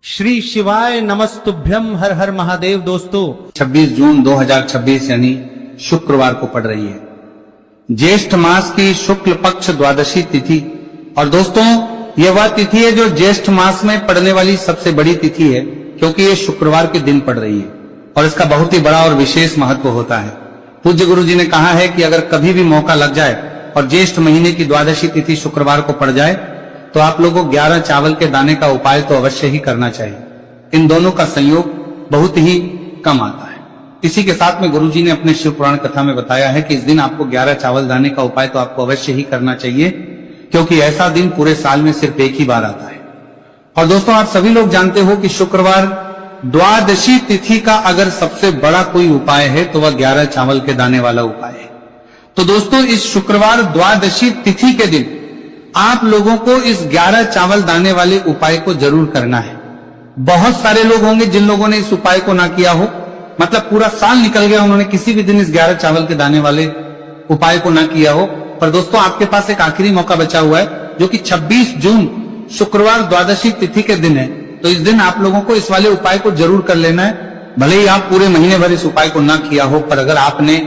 श्री शिवाय नमस्तुभ्यम हर हर महादेव। दोस्तों 26 जून 2026 यानी शुक्रवार को पड़ रही है ज्येष्ठ मास की शुक्ल पक्ष द्वादशी तिथि। और दोस्तों यह वह तिथि है जो ज्येष्ठ मास में पड़ने वाली सबसे बड़ी तिथि है, क्योंकि ये शुक्रवार के दिन पड़ रही है और इसका बहुत ही बड़ा और विशेष महत्व होता है। पूज्य गुरु जी ने कहा है कि अगर कभी भी मौका लग जाए और ज्येष्ठ महीने की द्वादशी तिथि शुक्रवार को पड़ जाए तो आप लोगों को 11 चावल के दाने का उपाय तो अवश्य ही करना चाहिए। इन दोनों का संयोग बहुत ही कम आता है। इसी के साथ में गुरुजी ने अपने शिव पुराण कथा में बताया है कि इस दिन आपको 11 चावल दाने का उपाय तो आपको अवश्य ही करना चाहिए, क्योंकि ऐसा दिन पूरे साल में सिर्फ एक ही बार आता है। और दोस्तों आप सभी लोग जानते हो कि शुक्रवार द्वादशी तिथि का अगर सबसे बड़ा कोई उपाय है तो वह 11 चावल के दाने वाला उपाय है। तो दोस्तों इस शुक्रवार द्वादशी तिथि के दिन आप लोगों को इस 11 चावल दाने वाले उपाय को जरूर करना है। बहुत सारे लोग होंगे जिन लोगों ने इस उपाय को ना किया हो, मतलब पूरा साल निकल गया उन्होंने किसी भी दिन इस 11 चावल के दाने वाले उपाय को ना किया हो। पर दोस्तों आपके पास एक आखिरी मौका बचा हुआ है जो कि 26 जून शुक्रवार द्वादशी तिथि के दिन है। तो इस दिन आप लोगों को इस वाले उपाय को जरूर कर लेना है। भले ही आप पूरे महीने भर इस उपाय को ना किया हो, पर अगर आपने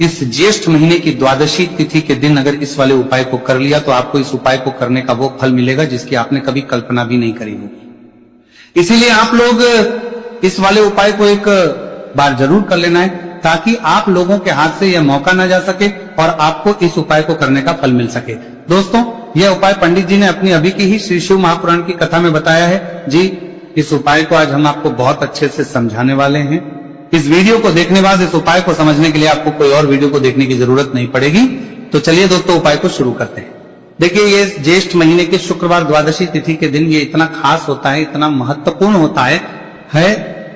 इस ज्येष्ठ महीने की द्वादशी तिथि के दिन अगर इस वाले उपाय को कर लिया तो आपको इस उपाय को करने का वो फल मिलेगा जिसकी आपने कभी कल्पना भी नहीं करी होगी। इसीलिए आप लोग इस वाले उपाय को एक बार जरूर कर लेना है, ताकि आप लोगों के हाथ से यह मौका ना जा सके और आपको इस उपाय को करने का फल मिल सके। दोस्तों यह उपाय पंडित जी ने अपनी अभी की ही श्री शिव महापुराण की कथा में बताया है जी। इस उपाय को आज हम आपको बहुत अच्छे से समझाने वाले हैं। इस वीडियो को देखने बाद इस उपाय को समझने के लिए आपको कोई और वीडियो को देखने की जरूरत नहीं पड़ेगी। तो चलिए दोस्तों उपाय को शुरू करते हैं। देखिए ये ज्येष्ठ महीने के शुक्रवार द्वादशी तिथि के दिन ये इतना खास होता है, इतना महत्वपूर्ण होता है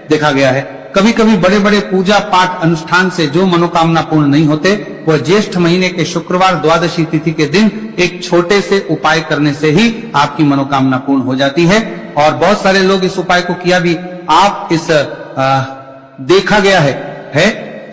देखा गया है। कभी कभी बड़े बड़े पूजा पाठ अनुष्ठान से जो मनोकामना पूर्ण नहीं होते, वह ज्येष्ठ महीने के शुक्रवार द्वादशी तिथि के दिन एक छोटे से उपाय करने से ही आपकी मनोकामना पूर्ण हो जाती है। और बहुत सारे लोग इस उपाय को किया भी, आप इस देखा गया है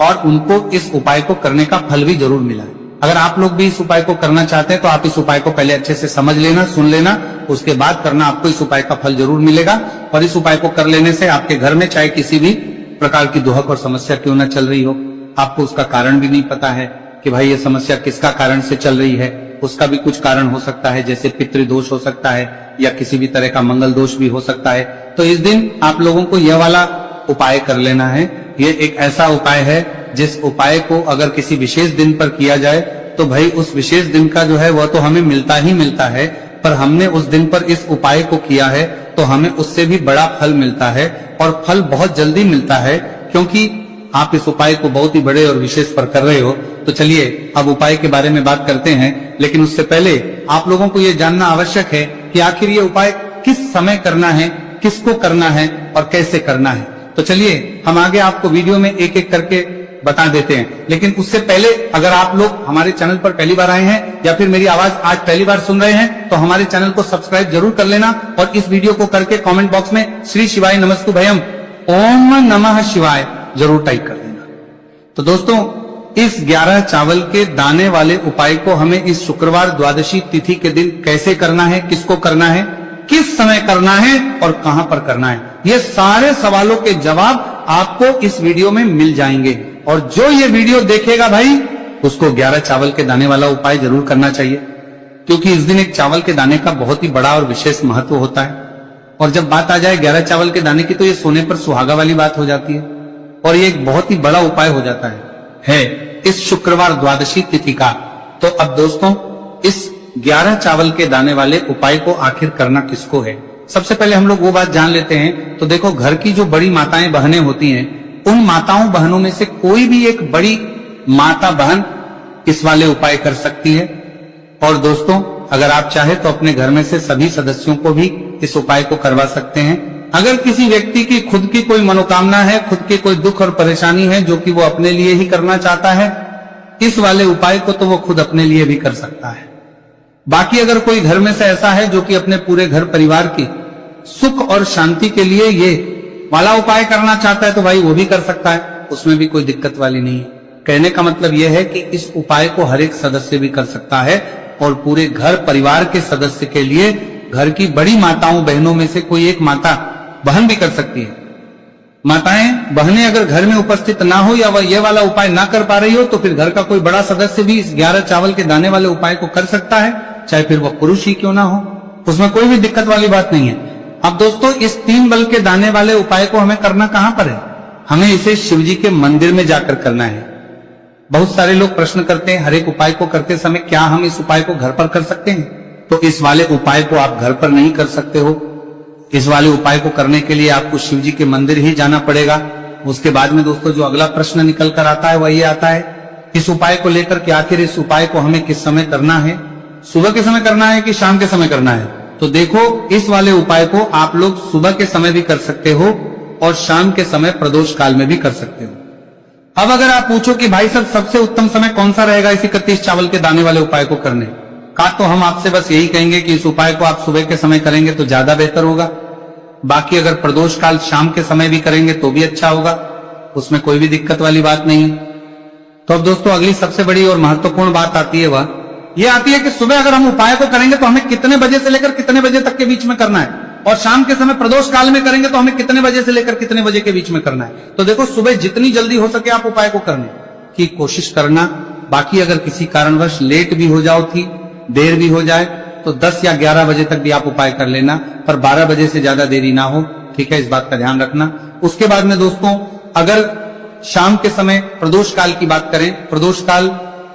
और उनको इस उपाय को करने का फल भी जरूर मिला है। अगर आप लोग भी इस उपाय को करना चाहते हैं तो आप इस उपाय को पहले अच्छे से समझ लेना, सुन लेना, उसके बाद करना, आपको इस उपाय का फल जरूर मिलेगा। और इस उपाय को कर लेने से आपके घर में चाहे किसी भी प्रकार की दुहक और समस्या क्यों ना चल रही हो, आपको उसका कारण भी नहीं पता है कि भाई ये समस्या किसका कारण से चल रही है, उसका भी कुछ कारण हो सकता है, जैसे पितृदोष हो सकता है या किसी भी तरह का मंगल दोष भी हो सकता है। तो इस दिन आप लोगों को यह वाला उपाय कर लेना है। ये एक ऐसा उपाय है जिस उपाय को अगर किसी विशेष दिन पर किया जाए तो भाई उस विशेष दिन का जो है वह तो हमें मिलता ही मिलता है, पर हमने उस दिन पर इस उपाय को किया है तो हमें उससे भी बड़ा फल मिलता है और फल बहुत जल्दी मिलता है, क्योंकि आप इस उपाय को बहुत ही बड़े और विशेष पर कर रहे हो। तो चलिए अब उपाय के बारे में बात करते हैं, लेकिन उससे पहले आप लोगों को यह जानना आवश्यक है कि आखिर ये उपाय किस समय करना है, किसको करना है और कैसे करना है। तो चलिए हम आगे आपको वीडियो में एक एक करके बता देते हैं। लेकिन उससे पहले अगर आप लोग हमारे चैनल पर पहली बार आए हैं या फिर मेरी आवाज आज पहली बार सुन रहे हैं तो हमारे चैनल को सब्सक्राइब जरूर कर लेना और इस वीडियो को करके कमेंट बॉक्स में श्री शिवाय नमस्तुभयम ओम नमः शिवाय जरूर टाइप कर देना। तो दोस्तों इस 11 चावल के दाने वाले उपाय को हमें इस शुक्रवार द्वादशी तिथि के दिन कैसे करना है, किसको करना है, किस समय करना है और कहां पर करना है, ये सारे सवालों के जवाब आपको इस वीडियो में मिल जाएंगे। और जो ये वीडियो देखेगा भाई उसको 11 चावल के दाने वाला उपाय जरूर करना चाहिए, क्योंकि इस दिन एक चावल के दाने का बहुत ही बड़ा और विशेष महत्व होता है। और जब बात आ जाए 11 चावल के दाने की तो ये सोने पर सुहागा वाली बात हो जाती है और ये एक बहुत ही बड़ा उपाय हो जाता है इस शुक्रवार द्वादशी तिथि का। तो अब दोस्तों इस 11 चावल के दाने वाले उपाय को आखिर करना किसको है, सबसे पहले हम लोग वो बात जान लेते हैं। तो देखो घर की जो बड़ी माताएं बहनें होती हैं, उन माताओं बहनों में से कोई भी एक बड़ी माता बहन इस वाले उपाय कर सकती है। और दोस्तों अगर आप चाहे तो अपने घर में से सभी सदस्यों को भी इस उपाय को करवा सकते हैं। अगर किसी व्यक्ति की खुद की कोई मनोकामना है, खुद की कोई दुख और परेशानी है जो कि वो अपने लिए ही करना चाहता है, इस वाले उपाय को तो वो खुद अपने लिए भी कर सकता है। बाकी अगर कोई घर में से ऐसा है जो कि अपने पूरे घर परिवार की सुख और शांति के लिए ये वाला उपाय करना चाहता है तो भाई वो भी कर सकता है, उसमें भी कोई दिक्कत वाली नहीं है। कहने का मतलब यह है कि इस उपाय को हर एक सदस्य भी कर सकता है और पूरे घर परिवार के सदस्य के लिए घर की बड़ी माताओं बहनों में से कोई एक माता बहन भी कर सकती है। माताएं बहनें अगर घर में उपस्थित ना हो या वह ये वाला उपाय ना कर पा रही हो तो फिर घर का कोई बड़ा सदस्य भी इस 11 चावल के दाने वाले उपाय को कर सकता है, चाहे फिर वह पुरुष ही क्यों ना हो, उसमें कोई भी दिक्कत वाली बात नहीं है। अब दोस्तों इस 3 बल के दाने वाले उपाय को हमें करना कहां पर है? हमें इसे शिव जी के मंदिर में जाकर करना है। बहुत सारे लोग प्रश्न करते हैं हर एक उपाय को करते समय क्या हम इस उपाय को घर पर कर सकते हैं? तो इस वाले उपाय को आप घर पर नहीं कर सकते हो। इस वाले उपाय को करने के लिए आपको शिव जी के मंदिर ही जाना पड़ेगा। उसके बाद में दोस्तों जो अगला प्रश्न निकल कर आता है वह ये आता है इस उपाय को लेकर कि आखिर इस उपाय को हमें किस समय करना है, सुबह के समय करना है कि शाम के समय करना है? तो देखो इस वाले उपाय को आप लोग सुबह के समय भी कर सकते हो और शाम के समय प्रदोष काल में भी कर सकते हो। अब अगर आप पूछो कि भाई साहब सबसे उत्तम समय कौन सा रहेगा इस 31 चावल के दाने वाले उपाय को करने का, तो हम आपसे बस यही कहेंगे कि इस उपाय को आप सुबह के समय करेंगे तो ज्यादा बेहतर होगा। बाकी अगर प्रदोष काल शाम के समय भी करेंगे तो भी अच्छा होगा, उसमें कोई भी दिक्कत वाली बात नहीं। तो अब दोस्तों अगली सबसे बड़ी और महत्वपूर्ण बात आती है, वह ये आती है कि सुबह अगर हम उपाय को करेंगे तो हमें कितने बजे से लेकर कितने बजे तक के बीच में करना है, और शाम के समय प्रदोष काल में करेंगे तो हमें कितने बजे से लेकर कितने बजे के बीच में करना है। तो देखो सुबह जितनी जल्दी हो सके आप उपाय को करने की कोशिश करना। बाकी अगर किसी कारणवश लेट भी हो जाओ थी, देर भी हो जाए तो 10 या 11 बजे तक भी आप उपाय कर लेना, पर 12 बजे से ज्यादा देरी ना हो, ठीक है, इस बात का ध्यान रखना। उसके बाद में दोस्तों अगर शाम के समय प्रदोष काल की बात करें, प्रदोष काल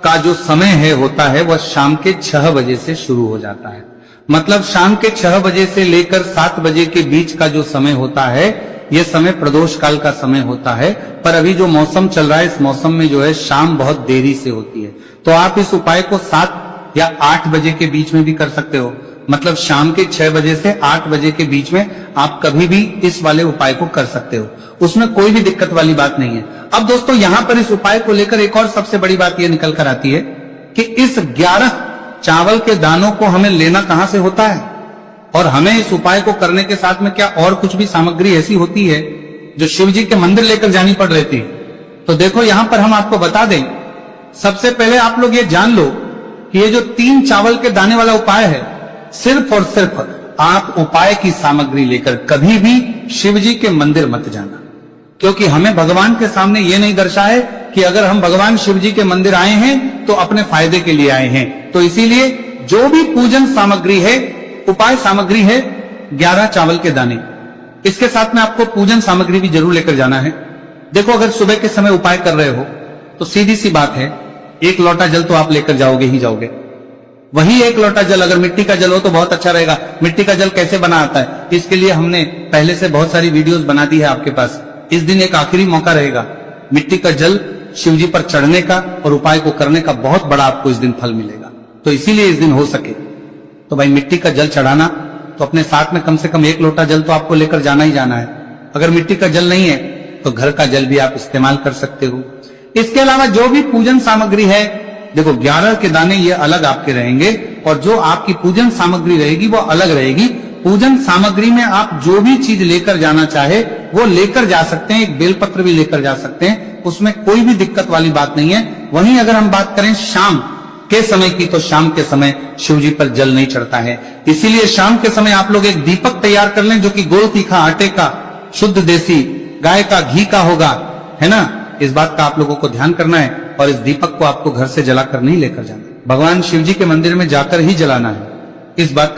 का जो समय है होता है वह शाम के 6 बजे से शुरू हो जाता है। मतलब शाम के 6 बजे से लेकर 7 बजे के बीच का जो समय होता है यह समय प्रदोष काल का समय होता है। पर अभी जो मौसम चल रहा है इस मौसम में जो है शाम बहुत देरी से होती है, तो आप इस उपाय को 7 या 8 बजे के बीच में भी कर सकते हो। मतलब शाम के 6 बजे से 8 बजे के बीच में आप कभी भी इस वाले उपाय को कर सकते हो, उसमें कोई भी दिक्कत वाली बात नहीं है। अब दोस्तों यहां पर इस उपाय को लेकर एक और सबसे बड़ी बात यह निकल कर आती है कि इस 11 चावल के दानों को हमें लेना कहां से होता है, और हमें इस उपाय को करने के साथ में क्या और कुछ भी सामग्री ऐसी होती है जो शिव जी के मंदिर लेकर जानी पड़ रहती है। तो देखो यहां पर हम आपको बता दें, सबसे पहले आप लोग ये जान लो कि ये जो 3 चावल के दाने वाला उपाय है, सिर्फ और सिर्फ आप उपाय की सामग्री लेकर कभी भी शिव जी के मंदिर मत जाना, क्योंकि हमें भगवान के सामने ये नहीं दर्शा है कि अगर हम भगवान शिव जी के मंदिर आए हैं तो अपने फायदे के लिए आए हैं। तो इसीलिए जो भी पूजन सामग्री है, उपाय सामग्री है 11 चावल के दाने, इसके साथ में आपको पूजन सामग्री भी जरूर लेकर जाना है। देखो अगर सुबह के समय उपाय कर रहे हो तो सीधी सी बात है 1 लोटा जल तो आप लेकर जाओगे ही जाओगे। वही 1 लोटा जल अगर मिट्टी का जल हो तो बहुत अच्छा रहेगा। मिट्टी का जल कैसे बना आता है इसके लिए हमने पहले से बहुत सारी वीडियोस बना दी है आपके पास। इस दिन एक आखिरी मौका रहेगा मिट्टी का जल शिव जी पर चढ़ने का और उपाय को करने का, बहुत बड़ा आपको इस दिन फल मिलेगा। तो इसीलिए इस दिन हो सके तो भाई मिट्टी का जल चढ़ाना, तो अपने साथ में कम से कम 1 लोटा जल तो आपको लेकर जाना ही जाना है। अगर मिट्टी का जल नहीं है तो घर का जल भी आप इस्तेमाल कर सकते हो। इसके अलावा जो भी पूजन सामग्री है, देखो 11 के दाने ये अलग आपके रहेंगे और जो आपकी पूजन सामग्री रहेगी वो अलग रहेगी। पूजन सामग्री में आप जो भी चीज लेकर जाना चाहे वो लेकर जा सकते हैं, एक बेलपत्र भी लेकर जा सकते हैं, उसमें कोई भी दिक्कत वाली बात नहीं है। वहीं अगर हम बात करें शाम के समय की, तो शाम के समय शिव जी पर जल नहीं चढ़ता है, इसीलिए शाम के समय आप लोग एक दीपक तैयार कर लें जो कि गोल तीखा आटे का, शुद्ध देसी गाय का घी का होगा, है ना। इस बात का आप लोगों को ध्यान करना है और इस दीपक को आपको घर से जलाकर नहीं लेकर जाना, भगवान शिव जी के मंदिर में जाकर ही जलाना है। इस बात का